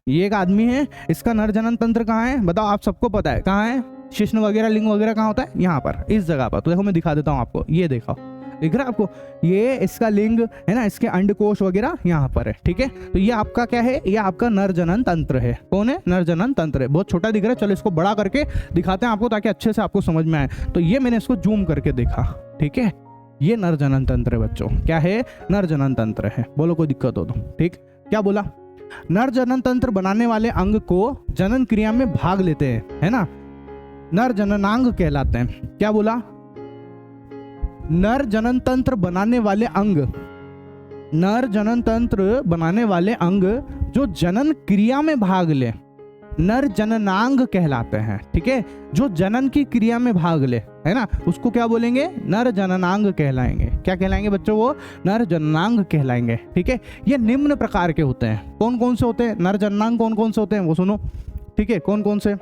ये एक आदमी है, इसका नर जनन तंत्र कहाँ है बताओ, आप सबको पता है कहाँ है, शिश्न वगैरह लिंग वगैरह कहाँ होता है, यहाँ पर इस जगह पर। तो देखो मैं दिखा देता हूँ आपको, ये देखो दिख रहा है आपको, ये इसका लिंग है ना, इसके अंडकोश वगैरह यहाँ पर है, ठीक है। तो ये आपका क्या है, ये आपका नर जनन तंत्र है। कौन है, नर जनन तंत्र है। बहुत छोटा दिख रहा है, चलो इसको बड़ा करके दिखाते हैं आपको ताकि अच्छे से आपको समझ में आए। तो ये मैंने इसको जूम करके देखा, ठीक है, ये नर जनन तंत्र है बच्चों। क्या है, नर जनन तंत्र है। बोलो कोई दिक्कत हो तो, ठीक। क्या बोला, नर जनन तंत्र बनाने वाले अंग को जनन क्रिया में भाग लेते हैं, है ना, नर जननांग कहलाते हैं। क्या बोला, नर जनन तंत्र बनाने वाले अंग, नर जनन तंत्र बनाने वाले अंग जो जनन क्रिया में भाग ले, नर जननांग कहलाते हैं, ठीक है। जो जनन की क्रिया में भाग ले, है ना, उसको क्या बोलेंगे, नर जननांग कहलाएंगे। क्या कहलाएंगे बच्चों, वो नर जननांग कहलाएंगे, ठीक है। ये निम्न प्रकार के होते हैं। कौन कौन से होते हैं नर जननांग, कौन कौन से होते हैं वो सुनो, ठीक है। कौन कौन से,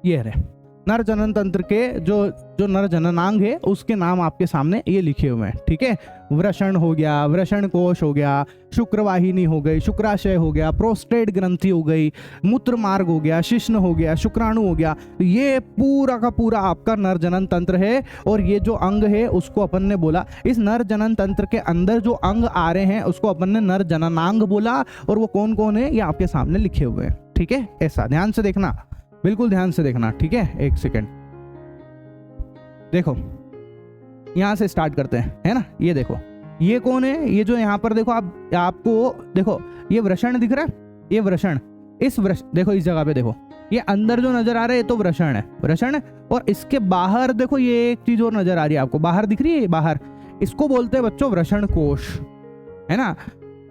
ये रहे नर जनन तंत्र के जो नर जननांग है उसके नाम आपके सामने ये लिखे हुए हैं, ठीक है। वृषण हो गया, वृषण कोश हो गया, शुक्रवाहिनी हो गई, शुक्राशय हो गया, प्रोस्टेट ग्रंथि हो गई, मूत्र मार्ग हो गया, शिश्न हो गया, शुक्राणु हो गया। ये पूरा का पूरा आपका नर जनन तंत्र है। और ये जो अंग है उसको अपन ने बोला, इस नर जनन तंत्र के अंदर जो अंग आ रहे हैं उसको अपन ने नर जननांग बोला। और वो कौन कौन है ये आपके सामने लिखे हुए हैं, ठीक है। ऐसा ध्यान से देखना, बिल्कुल ध्यान से देखना, ठीक है। एक सेकेंड, देखो यहां से स्टार्ट करते हैं, है ना। ये देखो, ये कौन है, ये जो यहाँ पर देखो आपको देखो, ये वृषण दिख रहा है, ये वृषण, इस देखो इस जगह पे देखो, ये अंदर जो नजर आ रहा है ये तो वृषण है, वृषण। और इसके बाहर देखो ये एक चीज और नजर आ रही है आपको, बाहर दिख रही है, बाहर, इसको बोलते हैं बच्चों वृषण कोश, है ना।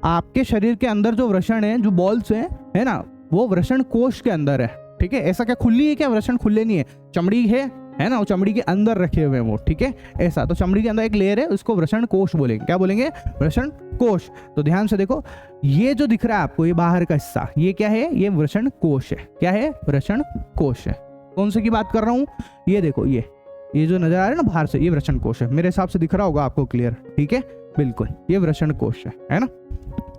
आपके शरीर के अंदर जो वृषण है, जो बॉल्स है ना, वो वृषण कोश के अंदर है, ठीक है। ऐसा क्या खुली है क्या, वृषण खुले नहीं है, चमड़ी है ना, वो चमड़ी के अंदर रखे हुए हैं वो, ठीक है। ऐसा तो चमड़ी के अंदर एक लेयर है, उसको वृषण कोश बोलेंगे। क्या बोलेंगे, वृषण कोश। तो ध्यान से देखो, ये जो दिख रहा है आपको, ये बाहर का हिस्सा, ये क्या है, ये वृषण कोश है। क्या है, वृषण कोश है। कौन से की बात कर रहा हूँ, ये देखो, ये जो नजर आ रहा है ना बाहर से, ये वृषण कोश है। मेरे हिसाब से दिख रहा होगा आपको क्लियर, ठीक है, बिल्कुल, ये वृषण कोश है ना,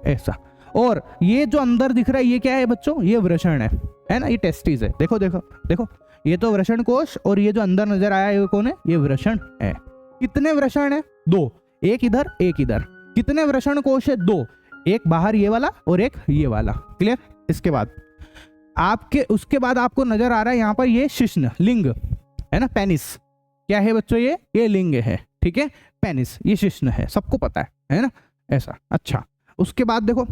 ऐसा। और ये जो अंदर दिख रहा है ये क्या है बच्चों, ये वृषण है ना, ये टेस्टिस है। देखो देखो देखो, ये तो वृषण कोश, और ये जो अंदर नजर आया ये कौन है, ये वृषण है। कितने वृषण है, 2, एक इधर एक इधर। कितने वृषण कोश है, 2, एक बाहर ये वाला और एक ये वाला, क्लियर। इसके बाद उसके बाद आपको नजर आ रहा है यहाँ पर ये शिश्न, लिंग, है ना, पेनिस। क्या है बच्चों, ये लिंग है, ठीक है, पेनिस, ये शिश्न है, सबको पता है ना, ऐसा। अच्छा, उसके बाद देखो,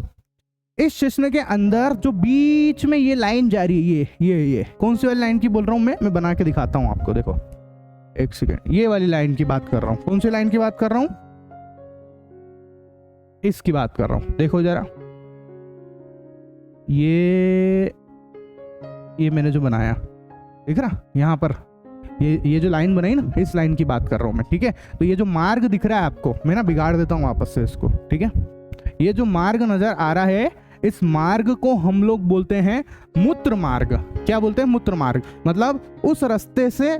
इस शिश्न के अंदर जो बीच में ये लाइन जा रही है, ये कौन सी वाली लाइन की बोल रहा हूं मैं बना के दिखाता हूं आपको। देखो एक सेकेंड, ये वाली लाइन की बात कर रहा हूं। कौन सी लाइन की बात कर रहा हूं, इसकी बात कर रहा हूं। देखो जरा, ये मैंने जो बनाया, देख रहा यहां पर, ये जो लाइन बनाई ना, इस लाइन की बात कर रहा हूं मैं, ठीक है। तो ये जो मार्ग दिख रहा है आपको, मैं ना बिगाड़ देता हूं वापस से इसको, ठीक है। ये जो मार्ग नजर आ रहा है, इस मार्ग को हम लोग बोलते हैं मूत्र मार्ग। क्या बोलते हैं, मूत्र मार्ग। मतलब उस रास्ते से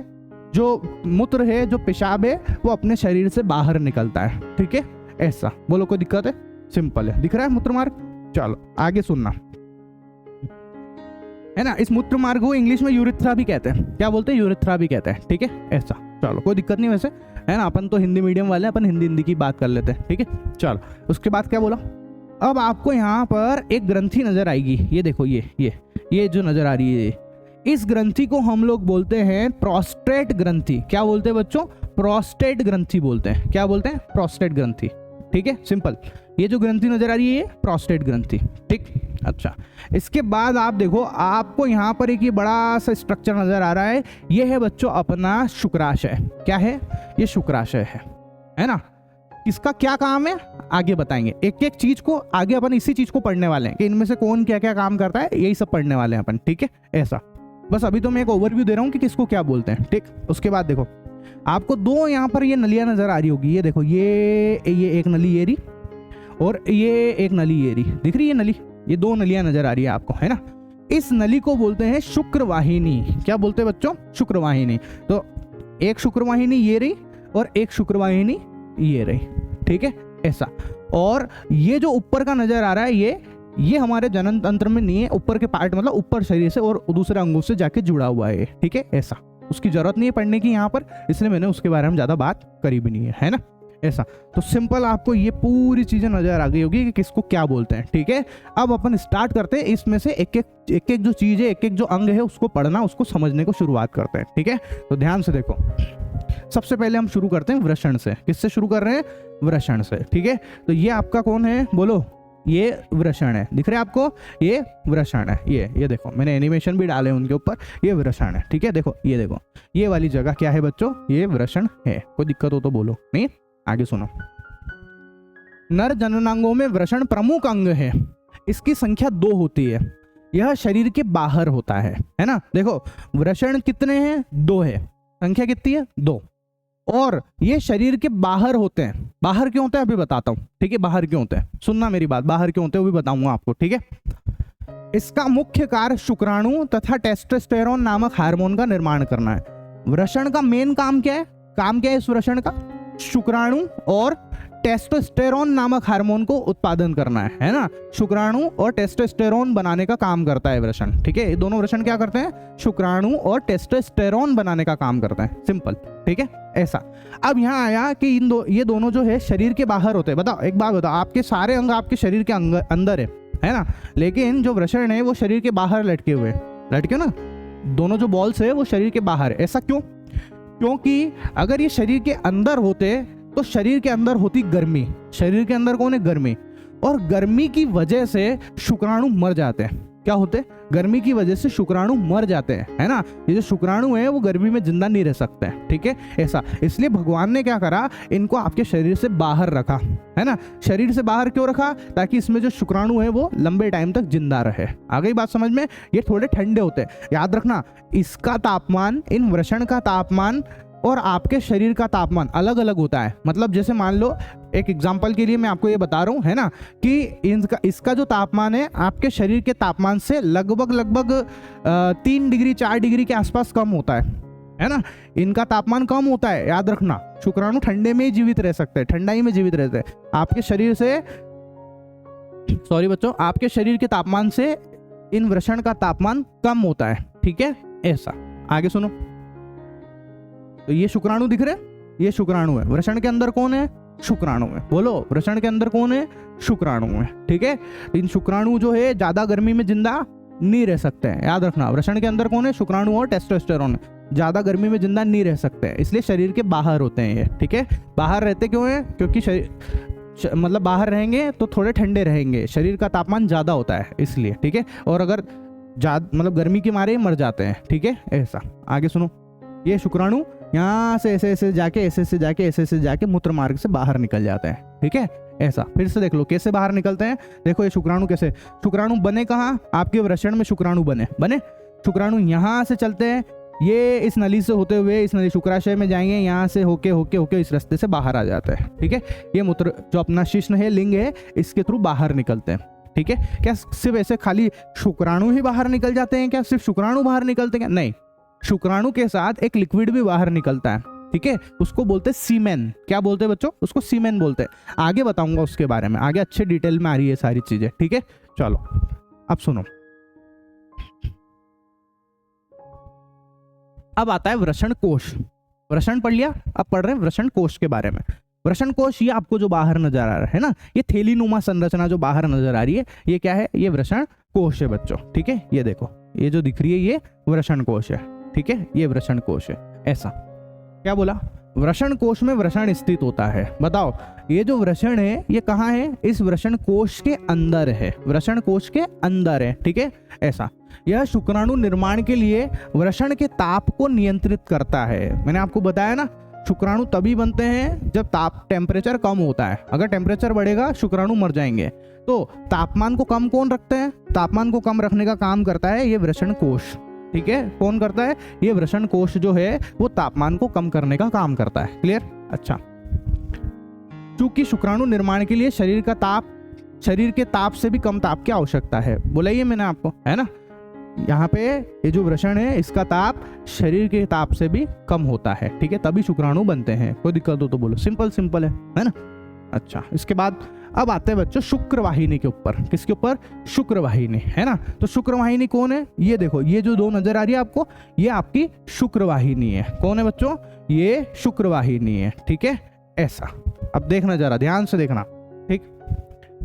जो मूत्र है, जो पेशाब है, वो अपने शरीर से बाहर निकलता है, ठीक है, ऐसा। बोलो कोई दिक्कत है, सिंपल है, दिख रहा है मूत्र मार्ग। चलो आगे सुनना, है ना। इस मूत्र मार्ग को इंग्लिश में यूरिथ्रा भी कहते हैं। क्या बोलते हैं, यूरिथ्रा भी कहते हैं, ठीक है, ऐसा। चलो कोई दिक्कत नहीं, वैसे है ना, अपन तो हिंदी मीडियम वाले हैं, अपन हिंदी की बात कर लेते हैं, ठीक है। चलो उसके बाद क्या बोला, अब आपको यहाँ पर एक ग्रंथि नजर आएगी, ये देखो, ये जो नजर आ रही है, इस ग्रंथि को हम लोग बोलते हैं प्रोस्टेट ग्रंथि। क्या बोलते हैं बच्चों, प्रोस्टेट ग्रंथि बोलते हैं। क्या बोलते हैं, प्रोस्टेट ग्रंथि, ठीक है, सिंपल। ये जो ग्रंथि नजर आ रही है, प्रोस्टेट ग्रंथि, ठीक। अच्छा, इसके बाद आप देखो, आपको यहाँ पर एक ये बड़ा सा स्ट्रक्चर नजर आ रहा है, ये है बच्चों अपना शुक्राशय। क्या है, ये शुक्राशय है ना। इसका क्या काम है आगे बताएंगे, एक एक चीज को आगे अपन इसी चीज को पढ़ने वाले हैं कि इनमें से कौन क्या क्या काम करता है, यही सब पढ़ने वाले हैं अपन, ठीक है, ऐसा। बस अभी तो मैं एक ओवरव्यू दे रहा हूँ कि किसको क्या बोलते हैं, ठीक। उसके बाद देखो, आपको 2 यहाँ पर ये नलियां नजर आ रही होगी, ये देखो, ये एक नली ये रही, और ये एक नली ये रही, दिख रही है नली, ये 2 नलियां नजर आ रही है आपको, है ना। इस नली को बोलते हैं शुक्रवाहिनी। क्या बोलते हैं बच्चों, शुक्रवाहिनी। तो एक शुक्रवाहिनी ये रही और एक शुक्रवाहिनी ये रही, ठीक है, ऐसा। और ये जो ऊपर का नजर आ रहा है, ये हमारे जनन तंत्र में नहीं है, ऊपर के पार्ट मतलब ऊपर शरीर से और दूसरे अंगों से जाके जुड़ा हुआ है, ठीक है। ऐसा उसकी जरूरत नहीं है पढ़ने की यहाँ पर, इसलिए मैंने उसके बारे में ज्यादा बात करी भी नहीं है ना। ऐसा तो सिंपल आपको ये पूरी चीजें नजर आ गई होगी कि किसको क्या बोलते हैं, ठीक है। अब अपन स्टार्ट करते हैं, इसमें से एक एक जो चीज है, एक एक जो अंग है उसको पढ़ना, उसको समझने को शुरुआत करते हैं, ठीक है। तो ध्यान से देखो, सबसे पहले हम शुरू करते हैं वृषण से। किससे शुरू कर रहे हैं? वृषण से, ठीक है। तो ये आपका कौन है बोलो? ये वृषण है, दिख रहा है आपको? ये वृषण है, ये देखो मैंने एनिमेशन भी डाले उनके ऊपर, ये वृषण है, ठीक है। देखो ये देखो, ये वाली जगह क्या है बच्चों? ये वृषण है। कोई दिक्कत हो तो बोलो, नहीं? आगे सुनो, नर जननांगों में वृषण प्रमुख अंग है, इसकी संख्या 2 होती है, यह शरीर के बाहर होता है ना। देखो वृषण कितने हैं? 2 है, संख्या कितनी है? 2, और ये शरीर के बाहर होते हैं। बाहर क्यों होते हैं अभी बताता हूं, ठीक है। बाहर क्यों होते हैं, सुनना मेरी बात, बाहर क्यों होते हैं वो भी बताऊंगा आपको, ठीक है। इसका मुख्य कार्य शुक्राणु तथा टेस्टोस्टेरोन नामक हार्मोन का निर्माण करना है। वृषण का मेन काम क्या है? काम क्या है इस वृषण का? शुक्राणु और टेस्टोस्टेरोन नामक हार्मोन को उत्पादन करना है ना। शुक्राणु और टेस्टोस्टेरोन बनाने का काम करता है वृषण, ठीक है। ये दोनों वृषण क्या करते हैं? शुक्राणु और टेस्टोस्टेरोन बनाने का काम करते हैं, सिंपल, ठीक है। ऐसा अब यहाँ आया कि ये दोनों जो है शरीर के बाहर होते हैं। बताओ एक बात बताओ, आपके सारे अंग आपके शरीर के अंदर है ना, लेकिन जो वृषण है वो शरीर के बाहर लटके हुए, लटके ना, दोनों जो बॉल्स है वो शरीर के बाहर है। ऐसा क्यों? क्योंकि अगर ये शरीर के अंदर होते तो शरीर के अंदर होती गर्मी। शरीर के अंदर कौन है? गर्मी, और गर्मी की वजह से शुक्राणु मर जाते हैं। क्या होते? गर्मी की वजह से शुक्राणु मर जाते हैं, है ना। ये जो शुक्राणु है वो गर्मी में जिंदा नहीं रह सकते हैं, ठीक है। ऐसा इसलिए भगवान ने क्या करा, इनको आपके शरीर से बाहर रखा, है ना। शरीर से बाहर क्यों रखा? ताकि इसमें जो शुक्राणु है वो लंबे टाइम तक जिंदा रहे। आ गई बात समझ में? ये थोड़े ठंडे होते हैं, याद रखना। इसका तापमान, इन वृषण का तापमान और आपके शरीर का तापमान अलग अलग होता है। मतलब जैसे मान लो, एक एग्जांपल के लिए मैं आपको ये बता रहा हूँ, है ना, कि इसका जो तापमान है आपके शरीर के तापमान से लगभग 3 डिग्री 4 डिग्री के आसपास कम होता है ना। इनका तापमान कम होता है, याद रखना। शुक्राणु ठंडे में ही जीवित रह सकते हैं, ठंडाई में जीवित रहते हैं। आपके शरीर से, सॉरी बच्चों, आपके शरीर के तापमान से इन वृषण का तापमान कम होता है, ठीक है। ऐसा आगे सुनो, तो ये शुक्राणु दिख रहे, ये शुक्राणु है। वृषण के अंदर कौन है? शुक्राणु है। बोलो, वृषण के अंदर कौन है? शुक्राणु है, ठीक है। इन शुक्राणु जो है ज्यादा गर्मी में जिंदा नहीं रह सकते हैं, याद रखना। वृषण के अंदर कौन है? शुक्राणु और टेस्टोस्टेरोन। ज्यादा गर्मी में जिंदा नहीं रह सकते हैं, इसलिए शरीर के बाहर होते हैं ये, ठीक है। बाहर रहते क्यों है? क्योंकि मतलब बाहर रहेंगे तो थोड़े ठंडे रहेंगे, शरीर का तापमान ज्यादा होता है इसलिए, ठीक है। और अगर मतलब गर्मी के मारे मर जाते हैं, ठीक है। ऐसा आगे सुनो, ये शुक्राणु यहाँ से ऐसे जाके मूत्र मार्ग से बाहर निकल जाते हैं, ठीक है। ऐसा फिर से देख लो कैसे बाहर निकलते हैं। देखो ये शुक्राणु कैसे, शुक्राणु बने कहाँ? आपके वृषण में शुक्राणु बने शुक्राणु यहाँ से चलते हैं, ये इस नली से होते हुए इस नली शुक्राशय में जाएंगे, यहाँ से होके इस रास्ते से बाहर आ जाते हैं, ठीक है। ये मूत्र जो अपना शिश्न है, लिंग है, इसके थ्रू बाहर निकलते हैं, ठीक है। क्या सिर्फ ऐसे खाली शुक्राणु ही बाहर निकल जाते हैं? क्या सिर्फ शुक्राणु बाहर निकलते हैं? नहीं, शुक्राणु के साथ एक लिक्विड भी बाहर निकलता है, ठीक है। उसको बोलते हैं सीमेन। क्या बोलते हैं बच्चों? उसको सीमेन बोलते हैं। आगे बताऊंगा उसके बारे में, आगे अच्छे डिटेल में आ रही है सारी चीजें, ठीक है। चलो अब सुनो, अब आता है वृषण कोश। वृषण पढ़ लिया, अब पढ़ रहे हैं वृषण कोश के बारे में। वृषण कोश, ये आपको जो बाहर नजर आ रहा है ना, ये थैलीनुमा संरचना जो बाहर नजर आ रही है, ये क्या है? ये वृषण कोश है बच्चों, ठीक है। ये देखो, ये जो दिख रही है ये वृषण कोश है, ठीक है। ये वृषण कोश है। ऐसा क्या बोला? वृषण कोश में वृषण स्थित होता है। बताओ, ये जो वृषण है ये कहाँ है? इस वृषण कोश के अंदर है, वृषण कोश के अंदर है, ठीक है। ऐसा यह शुक्राणु निर्माण के लिए वृषण के ताप को नियंत्रित करता है। मैंने आपको बताया ना, शुक्राणु तभी बनते हैं जब टेम्परेचर कम होता है। अगर टेम्परेचर बढ़ेगा शुक्राणु मर जाएंगे। तो तापमान को कम कौन रखते हैं? तापमान को कम रखने का काम करता है ये वृषण कोश, ठीक है। कौन करता है? ये वृषण कोश जो है वो तापमान को कम करने का काम करता है। क्लियर? अच्छा, चूंकि शुक्राणु निर्माण के लिए शरीर के ताप से भी कम ताप की आवश्यकता है। बोला ये मैंने आपको, है ना। यहाँ पे ये जो वृषण है इसका ताप शरीर के ताप से भी कम होता है, ठीक है, तभी शुक्राणु बनते हैं। कोई दिक्कत हो तो बोलो, सिंपल है ना। अच्छा, इसके बाद अब आते हैं बच्चों शुक्रवाहिनी के ऊपर। किसके ऊपर? शुक्रवाहिनी, है ना। तो शुक्रवाहिनी कौन है? ये देखो, ये जो दो नजर आ रही है आपको, ये आपकी शुक्रवाहिनी है। कौन है बच्चों? ये शुक्रवाहिनी है, ठीक है। ऐसा अब देखना, जरा ध्यान से देखना, ठीक।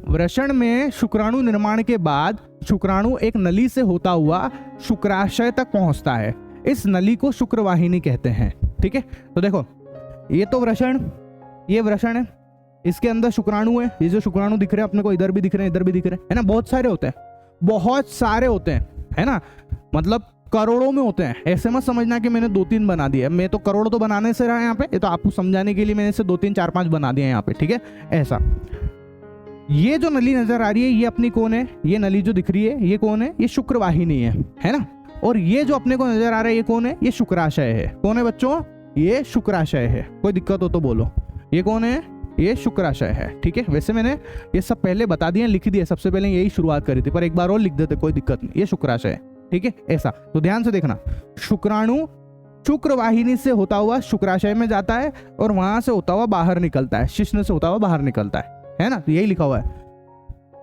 वृषण में शुक्राणु निर्माण के बाद शुक्राणु एक नली से होता हुआ शुक्राशय तक पहुंचता है। इस नली को शुक्रवाहिनी कहते हैं, ठीक है। तो देखो, ये तो वृषण, ये वृषण है, इसके अंदर शुक्राणु है। ये जो शुक्राणु दिख रहे हैं अपने को, इधर भी दिख रहे हैं, इधर भी दिख रहे हैं, है ना। बहुत सारे होते हैं, बहुत सारे होते हैं, है ना। मतलब करोड़ों में होते हैं। ऐसे मत समझना कि मैंने 2-3 बना दिए। मैं तो करोड़ तो बनाने से रहा यहाँ पे, ये तो आपको समझाने के लिए मैंने इसे 2-3, 4-5 बना दिए यहाँ पे, ठीक है। ऐसा ये जो नली नजर आ रही है, ये अपनी कौन है? ये नली जो दिख रही है, ये कौन है? ये शुक्रवाहिनी है ना। और ये जो अपने को नजर आ रहा है, ये कौन है? ये शुक्राशय है। कौन है बच्चों? ये शुक्राशय है। कोई दिक्कत हो तो बोलो। ये कौन है? ये शुक्राशय है, ठीक है। वैसे मैंने ये सब पहले बता दिया, लिख दिया, सबसे पहले यही शुरुआत करी थी, पर एक बार और लिख देते, कोई दिक्कत नहीं। ये शुक्राशय है, ठीक है। ऐसा तो ध्यान से देखना, शुक्राणु शुक्रवाहिनी से होता हुआ शुक्राशय में जाता है और वहां से होता हुआ बाहर निकलता है, शिश्न से होता हुआ बाहर निकलता है ना। तो यही लिखा हुआ है,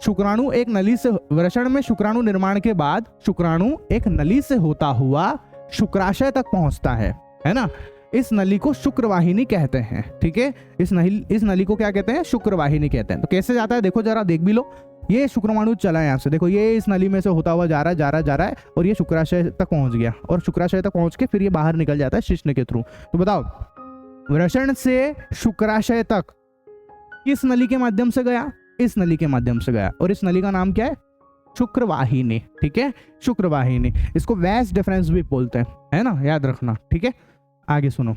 शुक्राणु एक नली से, वृषण में शुक्राणु निर्माण के बाद शुक्राणु एक नली से होता हुआ शुक्राशय तक पहुंचता है ना। इस नली को शुक्रवाहिनी कहते हैं, ठीक है। इस नली को क्या कहते हैं? शुक्रवाहिनी कहते हैं। तो कैसे जाता है देखो, जरा देख भी लो। ये शुक्रवाणु चला है यहाँ से, देखो, ये इस नली में से होता हुआ जा रहा है और ये शुक्राशय तक पहुंच गया, और शुक्राशय तक पहुंच के फिर ये बाहर निकल जाता है शिश्न के थ्रू। तो बताओ, वृषण से शुक्राशय तक किस नली के माध्यम से गया? इस नली के माध्यम से गया, और इस नली का नाम क्या है? शुक्रवाहिनी, ठीक है। शुक्रवाहिनी, इसको वैस डिफरेंस भी बोलते हैं, है ना, याद रखना, ठीक है। आगे सुनो,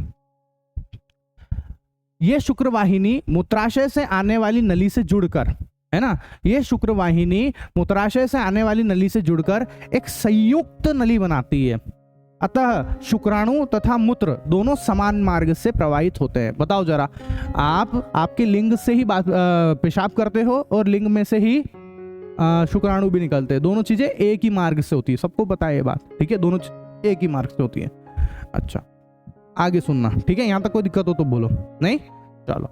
ये शुक्रवाहिनी मूत्राशय से आने वाली नली से जुड़कर, है ना, ये शुक्रवाहिनी मूत्राशय से आने वाली नली से जुड़कर एक संयुक्त नली बनाती है। अतः शुक्राणु तथा मूत्र दोनों समान मार्ग से प्रवाहित होते हैं। बताओ जरा, आप आपके लिंग से ही पेशाब करते हो और लिंग में से ही शुक्राणु भी निकलते हैं। दोनों चीजें एक ही मार्ग से होती है, सबको पता है ये बात, ठीक है। दोनों एक ही मार्ग से होती है। अच्छा, आगे सुनना, ठीक है। यहां तक कोई दिक्कत हो तो बोलो, नहीं? चलो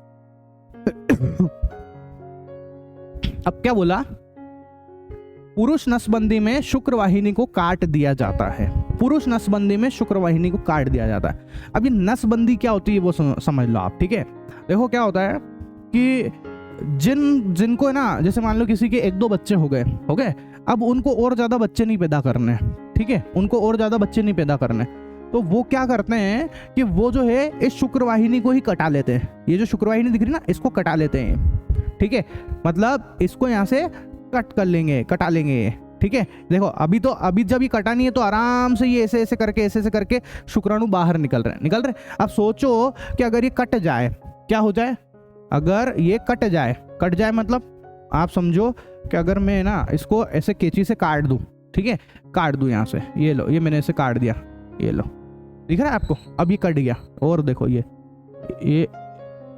अब क्या बोला? पुरुष नसबंदी में शुक्रवाहिनी को काट दिया जाता है। पुरुष नसबंदी में शुक्रवाहिनी को काट दिया जाता है। अब ये नसबंदी क्या होती है वो समझ लो आप, ठीक है। देखो क्या होता है कि जिनको है ना, जैसे मान लो किसी के 1-2 बच्चे हो गए, अब उनको और ज्यादा बच्चे नहीं पैदा करने, ठीक है। उनको और ज्यादा बच्चे नहीं पैदा करने, तो वो क्या करते हैं कि वो जो है इस शुक्रवाहिनी को ही कटा लेते हैं। ये जो शुक्रवाहिनी दिख रही है ना, इसको कटा लेते हैं, ठीक है। मतलब इसको यहाँ से कटा लेंगे, ठीक है। देखो, अभी जब ये कटा नहीं है तो आराम से ये ऐसे करके शुक्राणु बाहर निकल रहे। अब सोचो कि अगर ये कट जाए, क्या हो जाए? अगर ये कट जाए मतलब आप समझो कि अगर मैं ना इसको ऐसे कैंची से काट दूं, ठीक है, काट दूं यहाँ से, ये लो, ये मैंने ऐसे काट दिया, ये लो, दिख रहा है आपको? अब ये कट गया, और देखो ये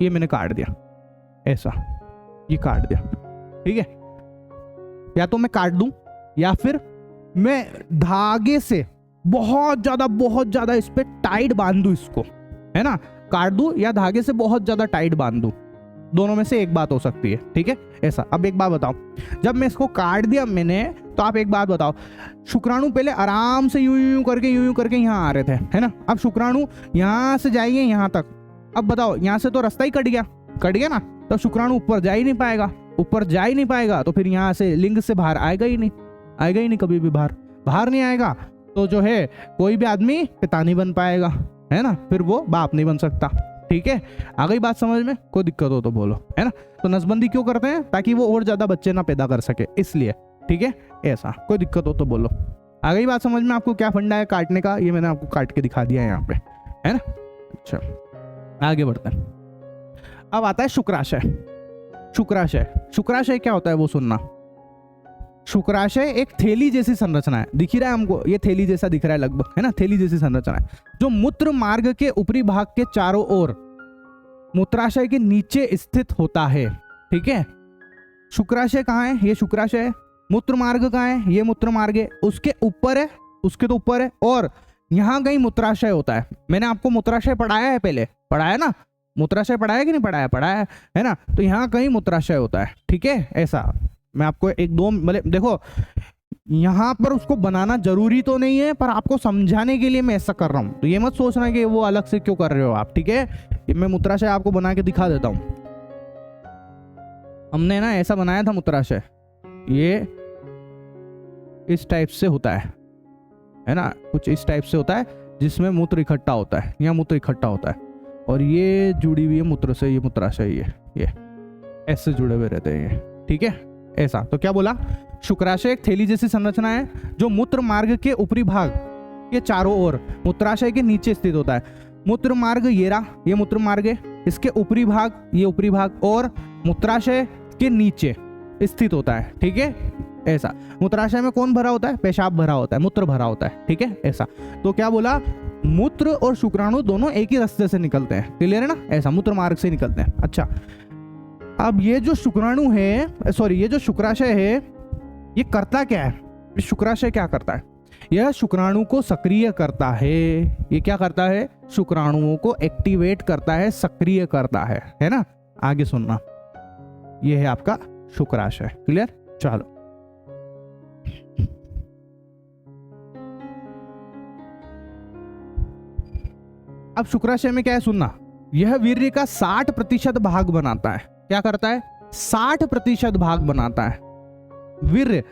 मैंने काट दिया, ऐसा, ये काट दिया, ठीक है। या तो मैं काट दूं या फिर मैं धागे से बहुत ज्यादा इस पे टाइट बांध दूं इसको, है ना। काट दूं या धागे से बहुत ज्यादा टाइट बांध दूं, दोनों में से एक बात हो सकती है, ठीक है। ऐसा। अब एक बात बताओ, जब मैं इसको काट दिया मैंने, तो आप एक बात बताओ, शुक्राणु पहले आराम से यूं करके यहाँ आ रहे थे, है ना। अब शुक्राणु यहाँ से जाएंगे यहाँ तक। अब बताओ, यहाँ से तो रास्ता ही कट गया ना, तो शुक्राणु ऊपर जा ही नहीं पाएगा, तो फिर यहाँ से लिंग से बाहर आएगा ही नहीं, कभी भी बाहर नहीं आएगा, तो जो है कोई भी आदमी पिता नहीं बन पाएगा, है ना, फिर वो बाप नहीं बन सकता, ठीक है। आ गई बात समझ में? कोई दिक्कत हो तो बोलो, है ना। तो नसबंदी क्यों करते हैं? ताकि वो और ज्यादा बच्चे ना पैदा कर सके, इसलिए, ठीक है। ऐसा, कोई दिक्कत हो तो बोलो। आ गई बात समझ में? आपको क्या फंडा है काटने का, ये मैंने आपको काट के दिखा दिया है यहाँ पे, है ना। अच्छा, आगे बढ़ते हैं। अब आता है शुक्राशय क्या होता है वो सुनना। शुक्राशय एक थैली जैसी संरचना है, दिख रहा है हमको, ये थैली जैसा दिख रहा है लगभग, है ना, थैली जैसी संरचना है, जो मूत्र मार्ग के ऊपरी भाग के चारों ओर मूत्राशय के नीचे स्थित होता है, ठीक है। शुक्राशय कहाँ है? ये शुक्राशय है। मूत्र मार्ग कहाँ है? ये मूत्र मार्ग है, उसके ऊपर है, उसके तो ऊपर है, और यहाँ कहीं मूत्राशय होता है। मैंने आपको मूत्राशय पढ़ाया है, पहले पढ़ाया ना, मूत्राशय पढ़ा है कि नहीं पढ़ा है ना। तो यहाँ कहीं मूत्राशय होता है, ठीक है। ऐसा मैं आपको एक दो मतलब देखो यहाँ पर उसको बनाना जरूरी तो नहीं है, पर आपको समझाने के लिए मैं ऐसा कर रहा हूँ। तो ये मत सोचना कि वो अलग से क्यों कर रहे हो आप, ठीक है। मैं मूत्राशय आपको बना के दिखा देता हूँ। हमने ना ऐसा बनाया था मूत्राशय, ये इस टाइप से होता है ना, कुछ इस टाइप से होता है जिसमें मूत्र इकट्ठा होता है, यहाँ मूत्र इकट्ठा होता है और ये जुड़ी हुई है मूत्र से, ये मूत्राशय ये ऐसे जुड़े हुए रहते हैं ये, ठीक है। ऐसा तो क्या बोला, शुक्राशय एक थैली जैसी संरचना है जो मूत्र मार्ग के ऊपरी भाग के चारों ओर मूत्राशय के नीचे स्थित होता है। मूत्र मार्ग ये मूत्र मार्ग है, इसके ऊपरी भाग ये ऊपरी भाग और मूत्राशय के नीचे स्थित होता है, ठीक है। ऐसा मूत्राशय में कौन भरा होता है, पेशाब भरा होता है, मूत्र भरा होता है, ठीक है। ऐसा तो क्या बोला, मूत्र और शुक्राणु दोनों एक ही रास्ते से निकलते हैं, क्लियर है ना। ऐसा मूत्र मार्ग से निकलते हैं। अच्छा, अब ये जो शुक्राणु है, सॉरी ये जो शुक्राशय है, ये करता क्या है, शुक्राशय क्या करता है, यह शुक्राणु को सक्रिय करता है। ये क्या करता है, शुक्राणुओं को एक्टिवेट करता है, सक्रिय करता है ना। आगे सुनना, ये है आपका शुक्राशय, क्लियर। चलो अब शुक्राशय में क्या है सुनना, यह वीर्य का 60% भाग बनाता है। क्या करता है, 60% भाग बनाता है। वीर्य,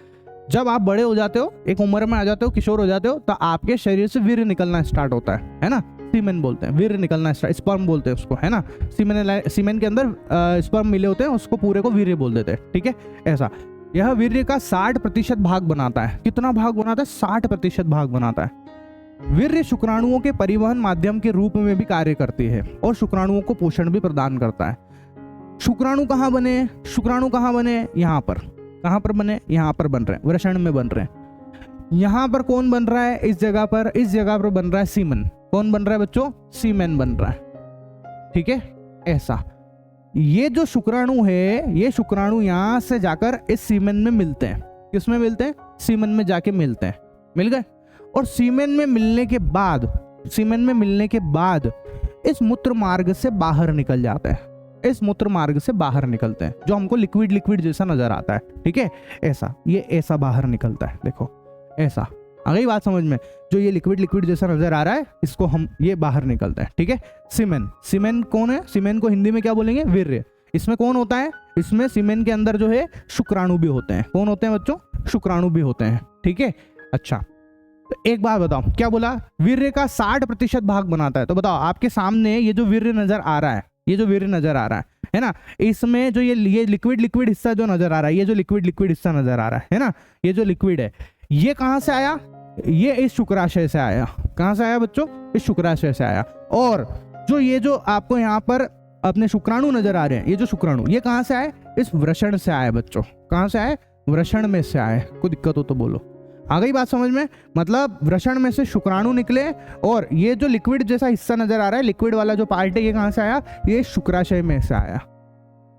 जब आप बड़े हो जाते हो, एक उम्र में आ जाते हो, किशोर हो जाते हो, तो आपके शरीर से वीर्य निकलना स्टार्ट होता है ना। सीमेन बोलते हैं, वीर्य निकलना स्टार्ट, स्पर्म बोलते हैं उसको, है ना। सीमेन के अंदर स्पर्म मिले होते हैं, उसको पूरे को वीर्य बोल देते हैं, ठीक है। ऐसा यह वीर्य का 60% भाग बनाता है। कितना भाग बनाता है, 60% भाग बनाता है। वीर्य शुक्राणुओं के परिवहन माध्यम के रूप में भी कार्य करती है और शुक्राणुओं को पोषण भी प्रदान करता है। शुक्राणु कहाँ बने, शुक्राणु कहाँ बने, यहाँ पर। कहाँ पर बने, यहाँ पर बन रहे हैं, वृषण में बन रहे हैं। यहाँ पर कौन बन रहा है, इस जगह पर बन रहा है सीमन। कौन बन रहा है बच्चों, सीमेन बन रहा है, ठीक है। ऐसा ये जो शुक्राणु है, ये शुक्राणु यहाँ से जाकर इस सीमेन में मिलते हैं। किसमें मिलते हैं, सीमन में जाके मिलते हैं, मिल गए। और सीमेन में मिलने के बाद इस मूत्र मार्ग से बाहर निकल जाते हैं। इस मूत्र मार्ग से बाहर निकलते हैं, जो हमको लिक्विड जैसा नजर आता है, ठीक है। ऐसा ये ऐसा बाहर निकलता है, देखो ऐसा। आ गई बात समझ में, जो ये लिक्विड जैसा नजर आ रहा है, इसको हम ये बाहर निकलता है, ठीक है। सीमेन कौन है, सीमेन को हिंदी में क्या बोलेंगे, वीर्य। इसमें कौन होता है, इसमें सीमेन के अंदर जो है शुक्राणु भी होते हैं। कौन होते हैं बच्चों, शुक्राणु भी होते हैं, ठीक है। अच्छा, तो एक बात बताओ, क्या बोला, वीर्य का 60% भाग बनाता है। तो बताओ, आपके सामने ये जो वीर्य नजर आ रहा है, ये जो वीर्य नजर आ रहा है ना, इसमें जो ये लिक्विड हिस्सा जो नजर आ रहा है, ये जो लिक्विड हिस्सा नजर आ रहा है ना, ये जो लिक्विड है, ये कहां से आया, ये इस शुक्राशय से आया। कहां से आया बच्चों, इस शुक्राशय से आया। और जो आपको यहाँ पर अपने शुक्राणु नजर आ रहे हैं, ये जो शुक्राणु, ये कहां से आए, इस वृषण से आए बच्चों। कहां से आए, वृषण में से आए। कोई दिक्कत हो तो बोलो। आ गई बात समझ में, मतलब वृषण में से शुक्राणु निकले और ये जो लिक्विड जैसा हिस्सा नजर आ रहा है, लिक्विड वाला जो पार्ट है, ये कहां से आया, ये शुक्राशय में से आया।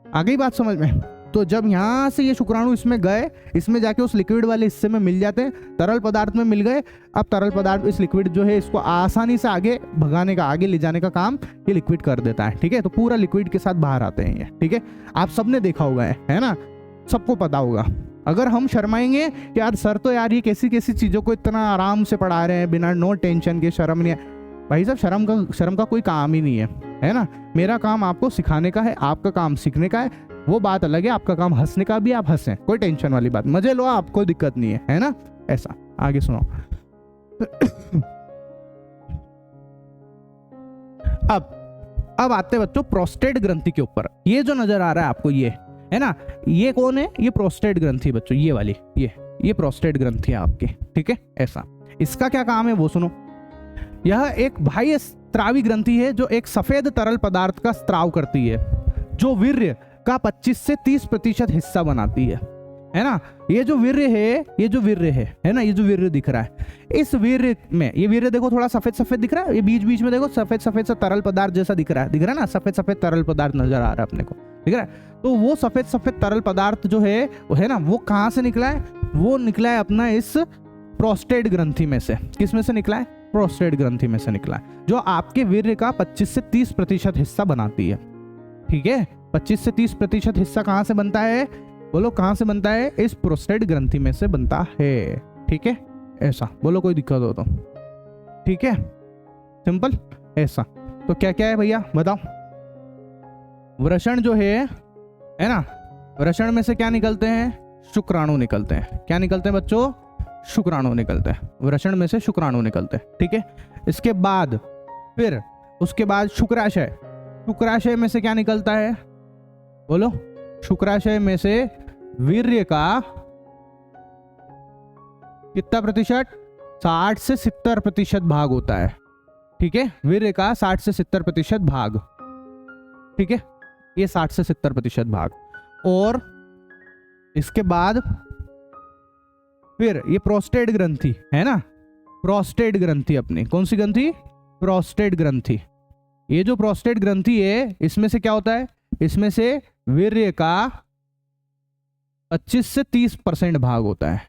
आ गई बात समझ में। तो जब यहाँ से ये शुक्राणु इसमें गए, इसमें जाके उस लिक्विड वाले हिस्से में मिल जाते हैं, तरल पदार्थ में मिल गए। अब तरल पदार्थ इस लिक्विड जो है, इसको आसानी से आगे भगाने का, आगे ले जाने का काम ये लिक्विड कर देता है, ठीक है। तो पूरा लिक्विड के साथ बाहर आते हैं ये, ठीक है। आप सबने देखा होगा, है ना, सबको पता होगा। अगर हम शर्माएंगे कि यार सर तो यार ये कैसी चीजों को इतना आराम से पढ़ा रहे हैं, बिना नो टेंशन के, शर्म नहीं है। भाई साहब, शर्म का कोई काम ही नहीं है ना। मेरा काम आपको सिखाने का है, आपका काम सीखने का है, वो बात अलग है। आपका काम हंसने का भी, आप हंसें, कोई टेंशन वाली बात, मजे लो आप, कोई दिक्कत नहीं है ना। ऐसा आगे सुनो। अब आते बच्चों प्रोस्टेट ग्रंथि के ऊपर। ये जो नजर आ रहा है आपको, ये है ना, ये कौन है, ये प्रोस्टेट ग्रंथि बच्चों, ये वाली, ये प्रोस्टेट ग्रंथि है आपकी, ठीक है। ऐसा इसका क्या काम है वो सुनो। यह एक बाह्य स्त्रावी ग्रंथि है जो एक सफेद तरल पदार्थ का स्त्राव करती है, जो वीर्य का 25 से 30% हिस्सा बनाती है ना। ये जो वीर्य है ना, ये जो वीर्य दिख रहा है, इस वीर्य में, ये वीर्य देखो थोड़ा सफेद दिख रहा है, ये बीच में देखो सफेद सा तरल पदार्थ जैसा दिख रहा है ना, सफेद तरल पदार्थ नजर आ रहा है अपने को, दिख रहा है। तो वो सफेद तरल पदार्थ जो है ना, वो कहां से निकला है, वो निकला है अपना इस प्रोस्टेट ग्रंथि में से। किस में से निकला है, प्रोस्टेट ग्रंथि में से निकला है, जो आपके वीर्य का 25 से 30% हिस्सा बनाती है। ठीक है, 25 से 30% हिस्सा कहां से बनता है? बोलो कहां से बनता है? इस प्रोस्टेट ग्रंथि में से बनता है। ठीक है, ऐसा बोलो, कोई दिक्कत हो तो। ठीक है, सिंपल ऐसा। तो क्या क्या है भैया बताओ? वृषण जो है ना, वृषण में से क्या निकलते हैं? शुक्राणु निकलते हैं। क्या निकलते हैं बच्चों? शुक्राणु निकलते हैं। वृषण में से शुक्राणु निकलते हैं। ठीक है, इसके बाद फिर उसके बाद शुक्राशय। शुक्राशय में से क्या निकलता है? बोलो, शुक्राशय में से वीर्य का कितना प्रतिशत? 60 से 70% भाग होता है। ठीक है, वीर्य का 60 से 70% भाग। ठीक है, ये 60 से 70% भाग। और इसके बाद फिर ये प्रोस्टेट ग्रंथि है ना, प्रोस्टेट ग्रंथि अपनी कौन सी ग्रंथि? प्रोस्टेट ग्रंथि। ये जो प्रोस्टेट ग्रंथि है, इसमें से क्या होता है? इसमें से वीर्य का 25 से 30% भाग होता है,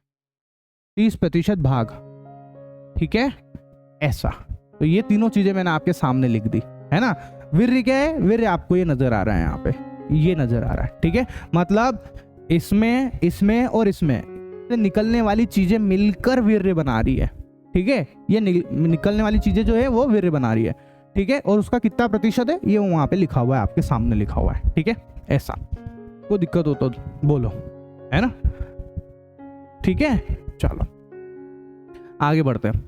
30% भाग। ठीक है, ऐसा। तो ये तीनों चीजें मैंने आपके सामने लिख दी है ना। वीर्य क्या है? वीर्य आपको ये नजर आ रहा है, यहाँ पे ये नजर आ रहा है। ठीक है, मतलब इसमें और इसमें से निकलने वाली चीजें मिलकर वीर्य बना रही है। ठीक है, ये निकलने वाली चीजें जो है वो वीर्य बना रही है। ठीक है, और उसका कितना प्रतिशत है ये वहां पे लिखा हुआ है, आपके सामने लिखा हुआ है। ठीक है, ऐसा। कोई दिक्कत हो तो बोलो, है ना। ठीक है, चलो आगे बढ़ते हैं।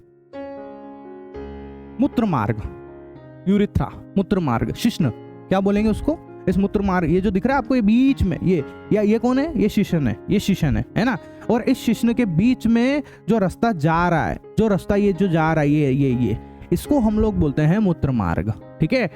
मूत्र मार्ग, यूरिथ्रा, मूत्र मार्ग, शिश्न क्या बोलेंगे उसको? इस मूत्र मार्ग, ये जो दिख रहा है आपको ये बीच में, ये कौन है? ये शिशन है, ये शिशन है ना। और इस शिशन के बीच में जो रास्ता जा रहा है, जो रास्ता ये जो जा रहा है, ये इसको हम लोग बोलते हैं मूत्र मार्ग। ठीक है,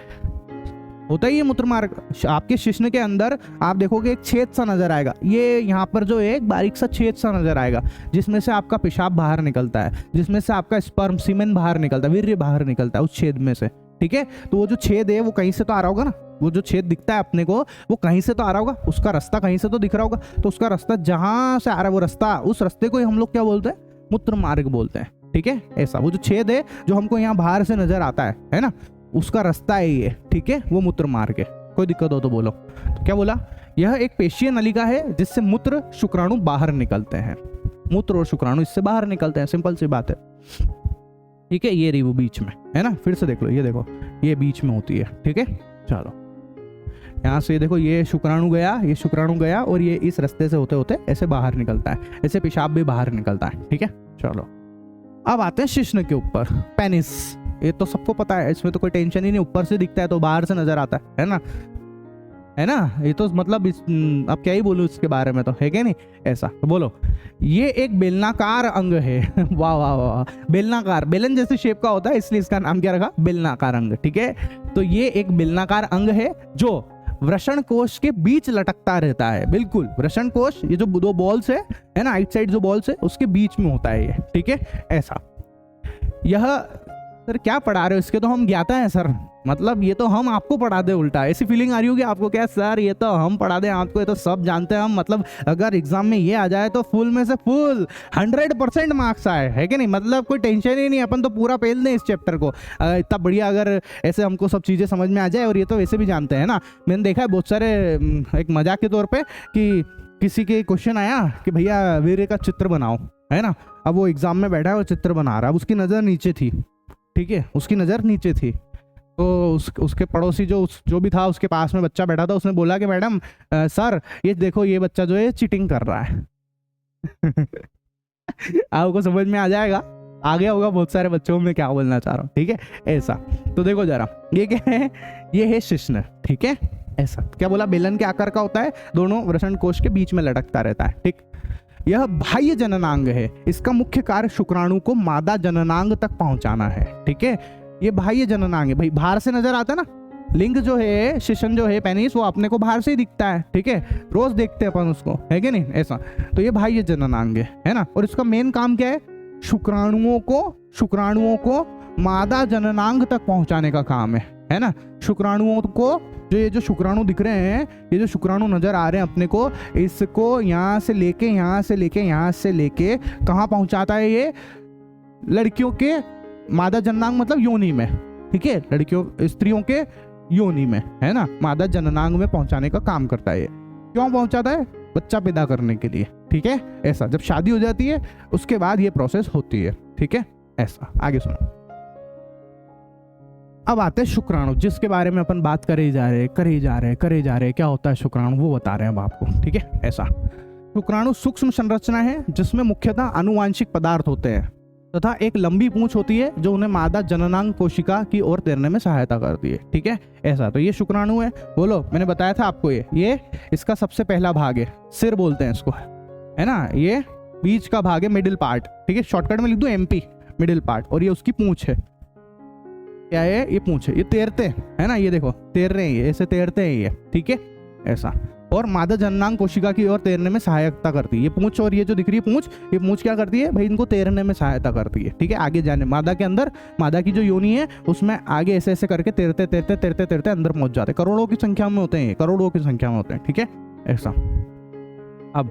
होता ही है मूत्र मार्ग। आपके शिश्न के अंदर आप देखोगे एक छेद सा नजर आएगा, ये यहाँ पर जो है एक बारीक सा छेद सा नजर आएगा, जिसमें से आपका पेशाब बाहर निकलता है, जिसमें से आपका स्पर्म सीमेन बाहर निकलता है, वीर्य बाहर निकलता है उस छेद में से। ठीक है, तो वो जो छेद है वो कहीं से तो आ रहा होगा ना, वो जो छेद दिखता है अपने को वो कहीं से तो आ रहा होगा, उसका रास्ता कहीं से तो दिख रहा होगा। तो उसका रास्ता जहां से आ रहा है वो रास्ता, उस रास्ते को हम लोग क्या बोलते हैं? मूत्र मार्ग बोलते हैं। ठीक है, ऐसा। वो जो छेद है जो हमको यहाँ बाहर से नजर आता है ना, उसका रास्ता है ये। ठीक है, वो मूत्र मार्ग है। कोई दिक्कत हो तो बोलो। तो क्या बोला? यह एक पेशीय नलिका है जिससे मूत्र शुक्राणु बाहर निकलते हैं। मूत्र और शुक्राणु इससे बाहर निकलते हैं, सिंपल सी बात है। ठीक है, ये रही वो बीच में, है ना। फिर से देख लो, ये देखो, ये बीच में होती है। ठीक है, चलो यहाँ से देखो, ये शुक्राणु गया, ये शुक्राणु गया, और ये इस रास्ते से होते होते ऐसे बाहर निकलता है, ऐसे पेशाब भी बाहर निकलता है। ठीक है, चलो अब आते हैं शिश्न के ऊपर, पेनिस। ये तो सबको पता है, इसमें तो कोई टेंशन ही नहीं, ऊपर से दिखता है तो बाहर से नजर आता है ना, है ना। ये तो मतलब अब क्या ही बोलूं इसके बारे में, तो है क्या नहीं। ऐसा तो बोलो, ये एक बेलनाकार अंग है। वाह वाह वाह, बेलनाकार, बेलन जैसे शेप का होता है, इसलिए इसका नाम क्या रखा? बेलनाकार अंग। ठीक है, तो ये एक बेलनाकार अंग है जो वृषण कोश के बीच लटकता रहता है। बिल्कुल, वृषण कोश, ये जो दो बॉल्स है ना, राइट साइड जो बॉल्स है उसके बीच में होता है ये। ठीक है, ऐसा। यह सर क्या पढ़ा रहे हो? इसके तो हम ज्ञाता है सर, मतलब ये तो हम आपको पढ़ा दे उल्टा, ऐसी फीलिंग आ रही होगी आपको, क्या सर ये तो हम पढ़ा दे आपको, ये तो सब जानते हैं हम, मतलब अगर एग्जाम में ये आ जाए तो फुल में से फुल 100% मार्क्स आए, है कि नहीं। मतलब कोई टेंशन ही नहीं, अपन तो पूरा फेल दें इस चैप्टर को, इतना बढ़िया अगर ऐसे हमको सब चीज़ें समझ में आ जाए। और ये तो वैसे भी जानते हैं ना, मैंने देखा है बहुत सारे, एक मजाक के तौर पर कि किसी के क्वेश्चन आया कि भैया वीर्य का चित्र बनाओ, है ना। अब वो एग्जाम में बैठा है, वो चित्र बना रहा है, उसकी नज़र नीचे थी। ठीक है, उसकी नज़र नीचे थी, तो उसके पड़ोसी जो भी था, उसके पास में बच्चा बैठा था, उसने बोला कि मैडम सर ये देखो, ये बच्चा जो है चीटिंग कर रहा है। आपको समझ में आ जाएगा, आ गया होगा बहुत सारे बच्चों में क्या बोलना चाह रहा हूँ। ठीक है, ऐसा। तो देखो जरा, ये क्या है? ये है शिश्न। ठीक है, ऐसा। क्या बोला? बेलन के आकार का होता है, दोनों वृषण कोश के बीच में लटकता रहता है। ठीक, यह बाह्य जननांग है, इसका मुख्य कार्य शुक्राणु को मादा जननांग तक पहुंचाना है। ठीक है, ये बाह्य जननांग है, भाई बाहर से नजर आता है ना, लिंग जो है, शिशन जो है, पेनिस, वो अपने को बाहर से ही दिखता है। ठीक है, रोज देखते हैं अपन उसको, है कि नहीं। ऐसा, तो ये बाह्य जननांग है ना। और इसका मेन काम क्या है? शुक्राणुओं को मादा जननांग तक पहुंचाने का काम है ना। शुक्राणुओं को, ये जो शुक्राणु दिख रहे हैं, ये जो शुक्राणु नजर आ रहे हैं अपने को, इसको यहाँ से लेके कहाँ पहुंचाता है? ये लड़कियों के मादा जननांग मतलब योनि में, ठीक है, लड़कियों स्त्रियों के योनि में, है ना, मादा जननांग में पहुंचाने का काम करता है ये। क्यों पहुंचाता है? बच्चा पैदा करने के लिए, ठीक है। ऐसा जब शादी हो जाती है उसके बाद ये प्रोसेस होती है, ठीक है। ऐसा आगे सुनो। अब आते हैं शुक्राणु, जिसके बारे में अपन बात करे जा रहे, क्या होता है शुक्राणु वो बता रहे हैं अब आपको, ठीक है। ऐसा शुक्राणु सूक्ष्म संरचना है जिसमें मुख्यतः आनुवांशिक पदार्थ होते हैं तथा एक लंबी पूंछ होती है जो उन्हें मादा जननांग कोशिका की ओर तैरने में सहायता करती है, ठीक है। ऐसा तो ये शुक्राणु है। बोलो, मैंने बताया था आपको ये इसका सबसे पहला भाग है, सिर बोलते हैं इसको, है ना। ये बीच का भाग है, मिडिल पार्ट, ठीक है। शॉर्टकट में लिख दो MP, मिडिल पार्ट। और ये उसकी पूंछ है, क्या है? ये पूंछ है। ये तैरते हैं, है ना, ये देखो तैर रहे हैं, ये ऐसे तैरते हैं ये, ठीक है। ऐसा और मादा जननांग कोशिका की ओर तैरने में सहायता करती है ये पूंछ। और ये जो दिख रही है पूंछ, ये पूंछ क्या करती है भाई? इनको तैरने में सहायता करती है, ठीक है। आगे जाने मादा के अंदर, मादा की जो योनि है उसमें आगे ऐसे ऐसे करके तैरते तैरते तैरते तैरते अंदर पहुंच जाते। करोड़ों की संख्या में होते हैं, करोड़ों की संख्या में होते हैं, ठीक है। ऐसा अब